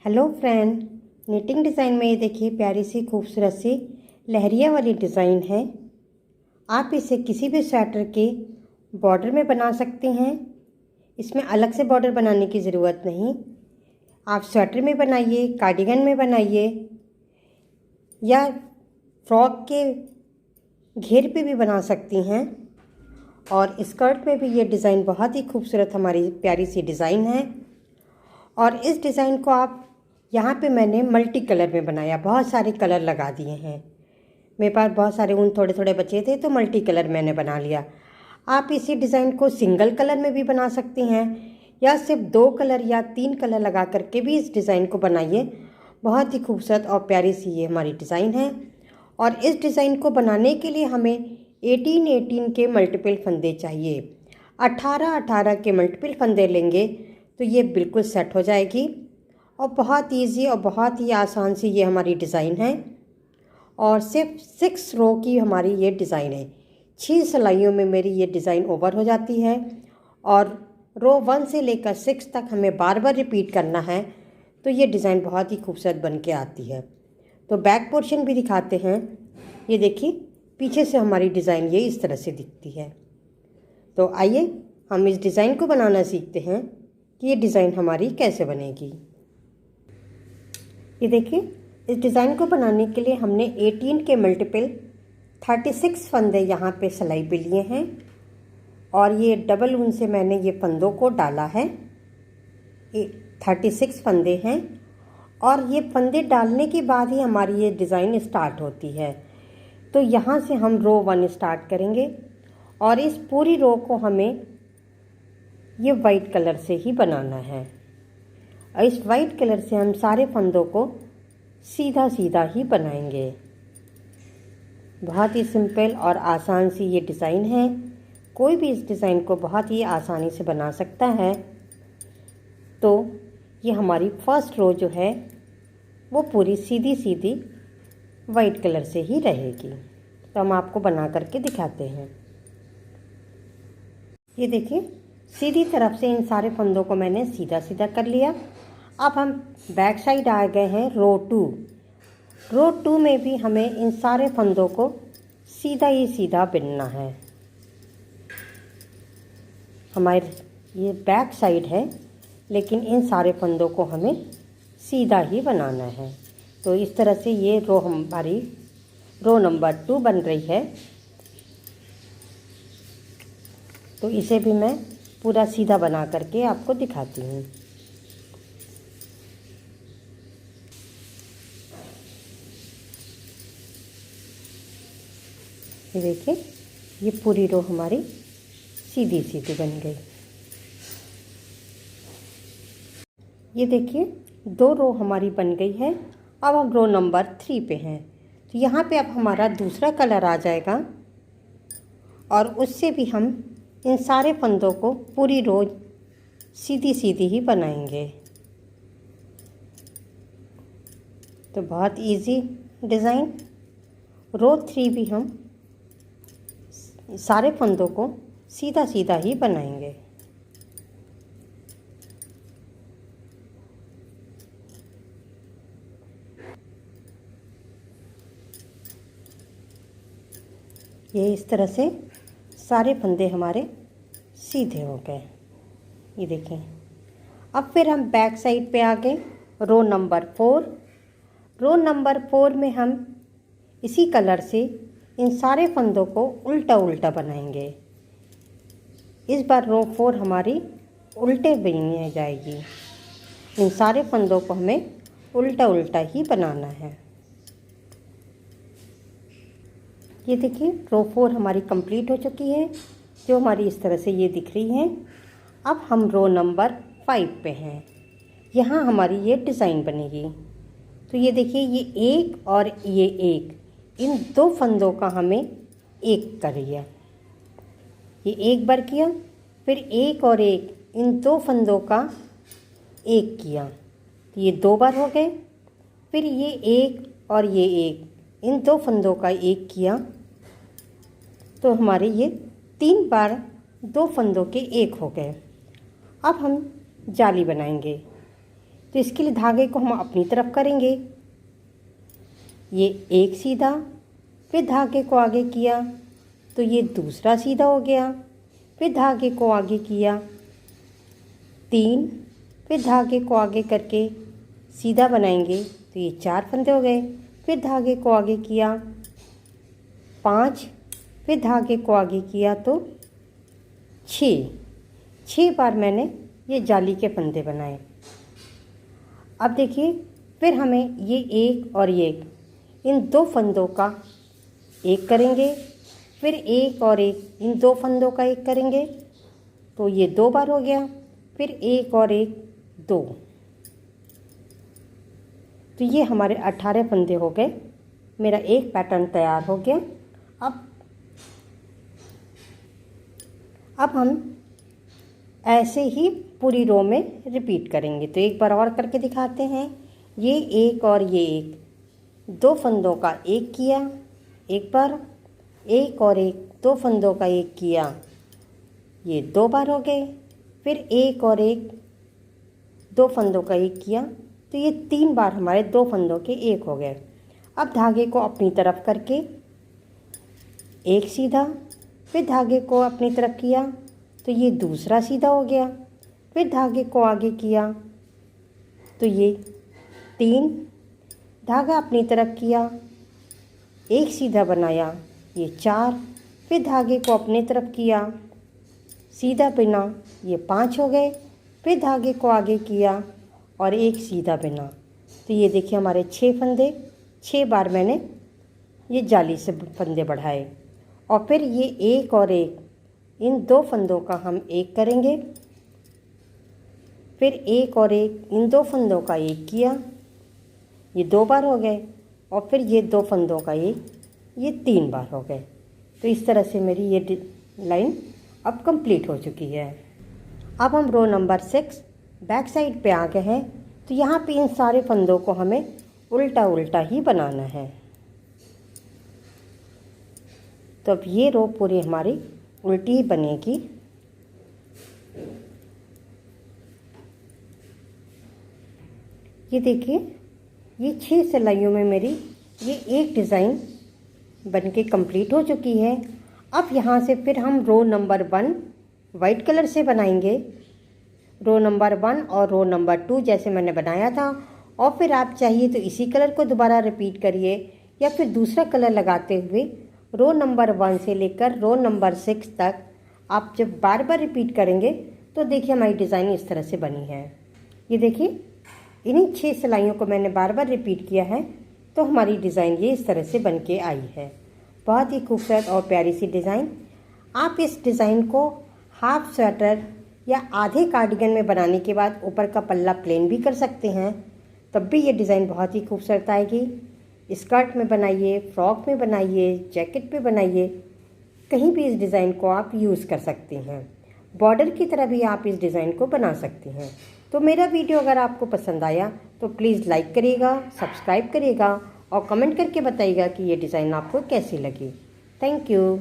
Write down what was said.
Hello friend, knitting design में ये देखिए प्यारी सी खूबसूरत सी लहरिया वाली डिज़ाइन है। आप इसे किसी भी स्वेटर के बॉर्डर में बना सकते हैं। इसमें अलग से बॉर्डर बनाने की ज़रूरत नहीं। आप स्वेटर में बनाइए, कार्डिगन में बनाइए या फ्रॉक के घेर पे भी बना सकती हैं। और स्कर्ट में भी ये डिज़ाइन बहुत ही खूबसूरत हमारी प्यारी सी डिज़ाइन है। और इस डिज़ाइन को आप यहाँ पे मैंने मल्टी कलर में बनाया, बहुत सारे कलर लगा दिए हैं। मेरे पास बहुत सारे ऊन थोड़े थोड़े बचे थे तो मल्टी कलर मैंने बना लिया। आप इसी डिज़ाइन को सिंगल कलर में भी बना सकती हैं या सिर्फ 2 कलर या 3 कलर लगा करके भी इस डिज़ाइन को बनाइए। बहुत ही खूबसूरत और प्यारी सी ये हमारी डिज़ाइन है। और इस डिज़ाइन को बनाने के लिए हमें 18-18 के मल्टीपल फंदे चाहिए। 18-18 के मल्टीपल फंदे लेंगे तो ये बिल्कुल सेट हो जाएगी। और बहुत इजी और बहुत ही आसान सी ये हमारी डिज़ाइन है। और सिर्फ 6 रो की हमारी ये डिज़ाइन है। 6 सिलाइयों में मेरी ये डिज़ाइन ओवर हो जाती है। और रो 1 से लेकर 6 तक हमें बार बार रिपीट करना है तो ये डिज़ाइन बहुत ही खूबसूरत बन के आती है। तो बैक पोर्शन भी दिखाते हैं। ये देखिए पीछे से हमारी डिज़ाइन ये इस तरह से दिखती है। तो आइए हम इस डिज़ाइन को बनाना सीखते हैं कि ये डिज़ाइन हमारी कैसे बनेगी। ये देखिए इस डिज़ाइन को बनाने के लिए हमने 18 के मल्टीपल 36 फंदे यहाँ पे सिलाई पे लिए हैं। और ये डबल ऊन से मैंने ये फंदों को डाला है। 36 फंदे हैं और ये फंदे डालने के बाद ही हमारी ये डिज़ाइन स्टार्ट होती है। तो यहाँ से हम रो 1 स्टार्ट करेंगे और इस पूरी रो को हमें ये वाइट कलर से ही बनाना है। और इस वाइट कलर से हम सारे फंदों को सीधा सीधा ही बनाएंगे। बहुत ही सिंपल और आसान सी ये डिज़ाइन है। कोई भी इस डिज़ाइन को बहुत ही आसानी से बना सकता है। तो ये हमारी फर्स्ट रो जो है वो पूरी सीधी सीधी वाइट कलर से ही रहेगी। तो हम आपको बना करके दिखाते हैं। ये देखिए सीधी तरफ से इन सारे फंदों को मैंने सीधा सीधा कर लिया। अब हम बैक साइड आ गए हैं रो 2। रो 2 में भी हमें इन सारे फंदों को सीधा ही सीधा बिनना है। हमारे ये बैक साइड है लेकिन इन सारे फंदों को हमें सीधा ही बनाना है। तो इस तरह से ये रो हमारी रो नंबर 2 बन रही है। तो इसे भी मैं पूरा सीधा बना करके आपको दिखाती हूँ। ये देखिए ये पूरी रो हमारी सीधी सीधी बन गई। ये देखिए 2 रो हमारी बन गई है। अब हम रो नंबर 3 पे हैं। तो यहाँ पे अब हमारा दूसरा कलर आ जाएगा और उससे भी हम इन सारे फंदों को पूरी रो सीधी सीधी ही बनाएंगे। तो बहुत इजी डिज़ाइन। रो 3 भी हम सारे फंदों को सीधा सीधा ही बनाएंगे। ये इस तरह से सारे फंदे हमारे सीधे हो गए। ये देखें। अब फिर हम बैक साइड पे आ गए रो नंबर 4। रो नंबर 4 में हम इसी कलर से इन सारे फंदों को उल्टा उल्टा बनाएंगे। इस बार रो 4 हमारी उल्टे बनी जाएगी। इन सारे फंदों को हमें उल्टा उल्टा ही बनाना है। ये देखिए रो 4 हमारी कंप्लीट हो चुकी है, जो हमारी इस तरह से ये दिख रही है। अब हम रो नंबर 5 पे हैं। यहाँ हमारी ये डिज़ाइन बनेगी। तो ये देखिए ये एक और ये एक, इन 2 फंदों का हमें एक कर लिया। ये एक बार किया, फिर एक और एक, इन 2 फंदों का एक किया। तो ये 2 बार हो गए। फिर ये एक और ये एक, इन 2 फंदों का एक किया। तो हमारे ये 3 बार 2 फंदों के एक हो गए। अब हम जाली बनाएंगे। तो इसके लिए धागे को हम अपनी तरफ करेंगे। ये एक सीधा, फिर धागे को आगे किया तो ये दूसरा सीधा हो गया, फिर धागे को आगे किया 3, फिर धागे को आगे करके सीधा बनाएंगे तो ये 4 फंदे हो गए। फिर धागे को आगे किया 5, फिर धागे को आगे किया तो 6 बार मैंने ये जाली के फंदे बनाए। अब देखिए, फिर हमें ये एक और ये इन 2 फंदों का एक करेंगे, फिर एक और एक इन 2 फंदों का एक करेंगे तो ये 2 बार हो गया, फिर एक और एक 2, तो ये हमारे 18 फंदे हो गए। मेरा एक पैटर्न तैयार हो गया। अब हम ऐसे ही पूरी रो में रिपीट करेंगे। तो एक बार और करके दिखाते हैं। ये एक और ये एक, 2 फंदों का एक किया एक बार, एक और एक 2 फंदों का एक किया, ये 2 बार हो गए। फिर एक और एक 2 फंदों का एक किया तो ये 3 बार हमारे 2 फंदों के एक हो गए। अब धागे को अपनी तरफ करके एक सीधा, फिर धागे को अपनी तरफ किया तो ये दूसरा सीधा हो गया, फिर धागे को आगे किया तो ये 3, धागा अपनी तरफ किया, एक सीधा बनाया ये 4, फिर धागे को अपनी तरफ किया, सीधा बिना ये 5 हो गए, फिर धागे को आगे किया और एक सीधा बिना तो ये देखिए हमारे 6 फंदे। 6 बार मैंने ये जाली से फंदे बढ़ाए। और फिर ये एक और एक इन 2 फंदों का हम एक करेंगे, फिर एक और एक इन 2 फंदों का एक किया, ये 2 बार हो गए, और फिर ये 2 फंदों का एक, ये 3 बार हो गए। तो इस तरह से मेरी ये लाइन अब कंप्लीट हो चुकी है। अब हम रो नंबर 6 बैक साइड पे आ गए हैं। तो यहाँ पे इन सारे फंदों को हमें उल्टा उल्टा ही बनाना है। तो अब ये रो पूरी हमारी उल्टी ही बनेगी। ये देखिए, ये 6 सिलाइयों में मेरी ये एक डिज़ाइन बनके कंप्लीट हो चुकी है। अब यहाँ से फिर हम रो नंबर 1 वाइट कलर से बनाएंगे। रो नंबर 1 और रो नंबर 2 जैसे मैंने बनाया था, और फिर आप चाहिए तो इसी कलर को दोबारा रिपीट करिए या फिर दूसरा कलर लगाते हुए रो नंबर 1 से लेकर रो नंबर 6 तक आप जब बार बार रिपीट करेंगे तो देखिए हमारी डिज़ाइन इस तरह से बनी है। ये देखिए, इन्हीं 6 सिलाइयों को मैंने बार बार रिपीट किया है तो हमारी डिज़ाइन ये इस तरह से बन के आई है। बहुत ही खूबसूरत और प्यारी सी डिज़ाइन। आप इस डिज़ाइन को हाफ स्वेटर या आधे कार्डिगन में बनाने के बाद ऊपर का पल्ला प्लेन भी कर सकते हैं, तब भी ये डिज़ाइन बहुत ही खूबसूरत आएगी। स्कर्ट में बनाइए, फ्रॉक में बनाइए, जैकेट पे बनाइए, कहीं भी इस डिज़ाइन को आप यूज़ कर सकते हैं। बॉर्डर की तरह भी आप इस डिज़ाइन को बना सकते हैं। तो मेरा वीडियो अगर आपको पसंद आया तो प्लीज़ लाइक करिएगा, सब्सक्राइब करिएगा और कमेंट करके बताइएगा कि ये डिज़ाइन आपको कैसी लगी। Thank you.